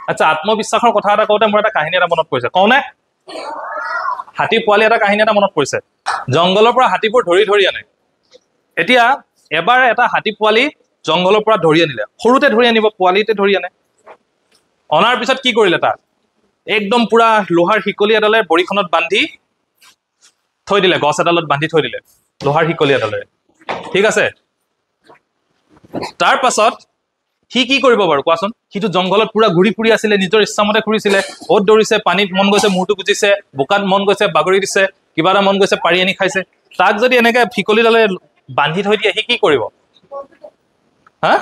আচ্ছা আত্মবিশ্বাসৰ কথা এটা কওঁতে মোৰ এটা কাহিনী এটা মনত পৰিছে কওঁনে হাতী পোৱালি এটা কাহিনী এটা মনত পৰিছে জংগলৰ পৰা হাতীবোৰ ধৰি ধৰি আনে এতিয়া এবাৰ এটা হাতী পোৱালি জংগলৰ পৰা ধৰি আনিলে সৰুতে ধৰি আনিব পোৱালিতে ধৰি আনে অনাৰ পিছত কি কৰিলে তাক একদম পুৰা লোহাৰ শিকলি এডালে বৰিখনত বান্ধি থৈ দিলে গছ এডালত বান্ধি থৈ দিলে লোহাৰ শিকলি এডালে ঠিক আছে তাৰ পাছত কি কি কৰিব বাৰু কোৱাচোন কিটো জংগলত পুৰা ঘুৰি ফুৰি আছিল নিজৰ ইচ্ছামতে ঘুৰিছিলে ওত দৌৰিছে পানীত মন গৈছে মূৰটো গুজিছে বোকাত মন গৈছে বাগৰি দিছে কিবা এটা মন গৈছে পাৰি আনি খাইছে তাক যদি এনেকে ফিকলিডালে বান্ধি থৈ দিয়ে কি কৰিব হা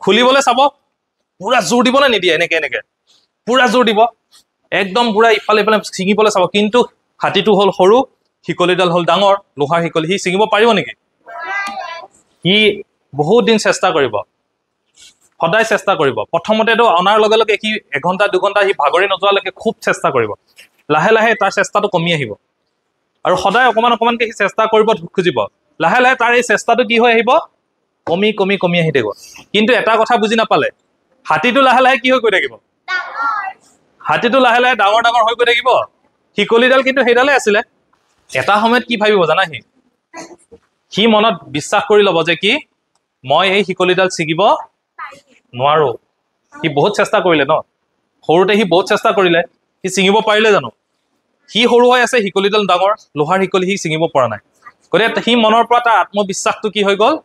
খুলিবলৈ চাব পুৰা জোৰ দিব না নিদিয়ে এনেকে এনেকে পুৰা জোৰ দিব একদম পুৰা ইফালে ইফালে ছিঙিবলৈ চাব কিন্তু হাতীটো হ'ল সৰু শিকলিডাল হ'ল ডাঙৰ লোহাৰ শিকলি সি ছিঙিব পাৰিব নেকি সি বহুত দিন চেষ্টা কৰিব সদায় চেষ্টা কৰিব প্ৰথমতেতো অনাৰ লগে লগে কি এঘণ্টা দুঘণ্টা সি ভাগৰি নোযোৱালৈকে খুব চেষ্টা কৰিব লাহে লাহে তাৰ চেষ্টাটো কমি আহিব আৰু সদায় অকমান অকমানকে সি চেষ্টা কৰিব খুজিব লাহে লাহে তাৰ এই চেষ্টাটো কি হৈ আহিব কমি কমি কমি আহি থাকিব কিন্তু এটা কথা বুজি নাপালে হাতীটো লাহে লাহে কি হৈ গৈ থাকিব হাতীটো লাহে লাহে ডাঙৰ ডাঙৰ হৈ গৈ থাকিব শিকলিডাল কিন্তু সেইডালে আছিলে এটা সময়ত কি ভাবিব জানা সি মনত বিশ্বাস কৰি ল'ব যে কি মই এই শিকলিডাল ছিগিব নোৱাৰো সি বহুত চেষ্টা কৰিলে ন সৰুতে সি বহুত চেষ্টা কৰিলে সি ছিঙিব পাৰিলে জানো সি সৰু হৈ আছে শিকলিডাল ডাঙৰ লোহাৰ শিকলি সি ছিঙিব পৰা নাই গতিকে সি মনৰ পৰা তাৰ আত্মবিশ্বাসটো কি হৈ গ'ল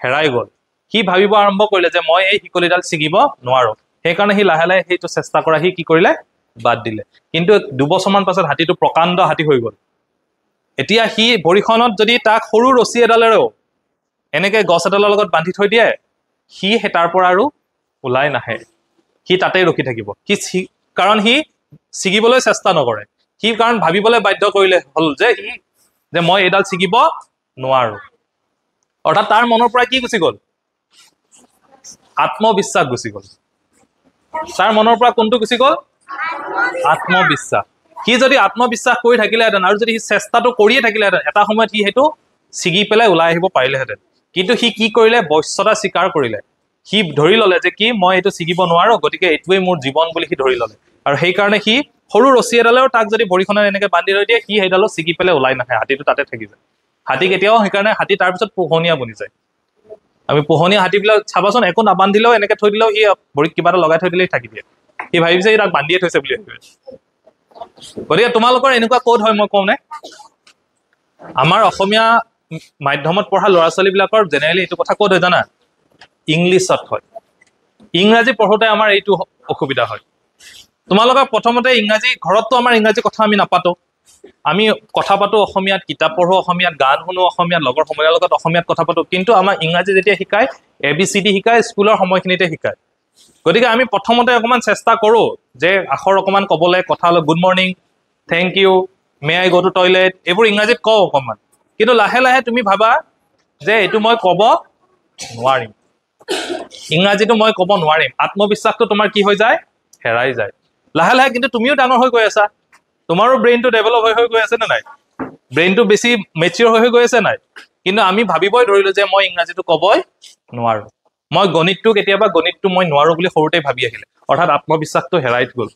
হেৰাই গ'ল সি ভাবিব আৰম্ভ কৰিলে যে মই এই শিকলিডাল ছিগিব নোৱাৰো সেইকাৰণে সি লাহে লাহে সেইটো চেষ্টা কৰা সি কি কৰিলে বাদ দিলে কিন্তু 2 বছৰমান পাছত হাতীটো প্ৰকাণ্ড হাতী হৈ গ'ল এতিয়া সি ভৰিখনত যদি তাক সৰু ৰছী এডালেৰেও এনেকে গছ এডালৰ লগত বান্ধি থৈ দিয়ে সি তাৰ পৰা আৰু ওলাই নাহে সি তাতেই ৰখি থাকিব সি কাৰণ সি ছিগিবলৈ চেষ্টা নকৰে সি কাৰণ ভাবিবলৈ বাধ্য কৰিলে হ'ল যে মই এইডাল ছিগিব নোৱাৰো অৰ্থাৎ তাৰ মনৰ পৰা কি গুচি গ'ল আত্মবিশ্বাস গুচি গ'ল তাৰ মনৰ পৰা কোনটো গুচি গ'ল আত্মবিশ্বাস সি যদি আত্মবিশ্বাস কৰি থাকিলেহেঁতেন আৰু যদি সি চেষ্টাটো কৰিয়ে থাকিলেহেঁতেন এটা সময়ত সি সেইটো ছিগি পেলাই ওলাই আহিব পাৰিলেহেঁতেন কিন্তু সি কি কৰিলে বশ্যতা স্বীকাৰ কৰিলে সি ধৰি ল'লে যে কি মই এইটো ছিগিব নোৱাৰো গতিকে এইটোৱেই মোৰ জীৱন বুলি সি ধৰি ল'লে আৰু সেইকাৰণে সি সৰু ৰছী এডালেও তাক যদি ভৰিখনত এনেকে বান্ধি থৈ দিয়ে সি সেইডালো ছিগি পেলাই ওলাই নাহে হাতীটো তাতে থাকি যায় হাতী কেতিয়াও সেইকাৰণে হাতী তাৰপিছত পোহনীয়া বনি যায় আমি পোহনীয়া হাতীবিলাক চাবাচোন একো নাবান্ধিলেও এনেকে থৈ দিলেও সি ভৰিত কিবা এটা লগাই থৈ দিলেই থাকি দিয়ে সি ভাবিছে তাক বান্ধিয়ে থৈছে বুলি ভাবিছে গতিকে তোমালোকৰ এনেকুৱা ক'ত হয় মই কওঁনে আমাৰ অসমীয়া মাধ্যমত পঢ়া ল'ৰা ছোৱালীবিলাকৰ জেনেৰেলি এইটো কথা ক'ত হয় জানা ইংলিছত হয় ইংৰাজী পঢ়োতে আমাৰ এইটো অসুবিধা হয় তোমালোকৰ প্ৰথমতে ইংৰাজী ঘৰততো আমাৰ ইংৰাজী কথা আমি নাপাতো আমি কথা পাতো অসমীয়াত কিতাপ পঢ়ো অসমীয়াত গান শুনো অসমীয়াত লগৰ সমনীয়াৰ লগত অসমীয়াত কথা পাতো কিন্তু আমাৰ ইংৰাজী যেতিয়া শিকায় ABCD শিকায় স্কুলৰ সময়খিনিতে শিকায় গতিকে আমি প্ৰথমতে অকমান চেষ্টা কৰো যে আখৰ অকমান ক'বলৈ কথা অলপ good morning thank you may I go to toilet এইবোৰ ইংৰাজীত কওঁ অকমান কিন্তু লাহে লাহে তুমি ভাবা যে এইটো মই ক'ব নোৱাৰিম ইংৰাজীটো মই ক'ব নোৱাৰিম আত্মবিশ্বাসটো তোমাৰ কি হৈ যায় হেৰাই যায় লাহে লাহে কিন্তু তুমিও ডাঙৰ হৈ গৈ আছা তোমাৰো ব্ৰেইনটো ডেভেলপ হৈ গৈ আছে নে নাই ব্ৰেইনটো বেছি মেচিয়ৰ হৈ গৈ আছে নাই কিন্তু আমি ভাবিবই ধৰিলো যে মই ইংৰাজীটো ক'বই নোৱাৰো মই গণিতটো মই নোৱাৰো বুলি সৰুতে ভাবি আহিলে অৰ্থাৎ আত্মবিশ্বাসটো হেৰাই গ'ল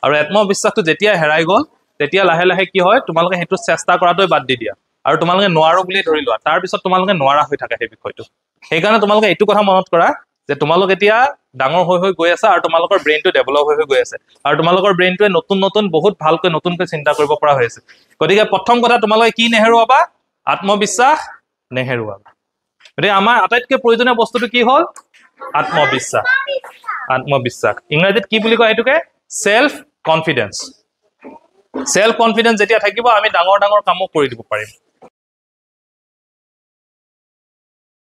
আৰু আত্মবিশ্বাসটো যেতিয়া হেৰাই গ'ল তেতিয়া লাহে লাহে কি হয় তোমালোকে সেইটো চেষ্টা কৰাটোই বাদ দি দিয়া আৰু তোমালোকে নোৱাৰো বুলি ধৰি লোৱা তাৰ পিছত তোমালোকে নোৱাৰা হৈ থাকে সেই বিষয়টো সেইকাৰণে তোমালোকে এইটো কথা মনত কৰা যে তোমালোক এতিয়া ডাঙৰ হৈ গৈ আছে আৰু তোমালোকৰ ব্ৰেইনটো ডেভেলপ হৈ গৈ আছে আৰু তোমালোকৰ ব্ৰেইনটোৱে নতুন বহুত ভালকৈ নতুনকৈ চিন্তা কৰিব পৰা হৈ আছে গতিকে প্ৰথম কথা তোমালোকে কি নেহেৰুৱাবা আত্মবিশ্বাস নেহেৰুৱাবা গতিকে আমাৰ আটাইতকৈ প্ৰয়োজনীয় বস্তুটো কি হ'ল আত্মবিশ্বাস ইংৰাজীত কি বুলি কয় এইটোকে সেলফ কনফিডেন্স যেতিয়া থাকিব আমি ডাঙৰ ডাঙৰ কামো কৰি দিব পাৰিম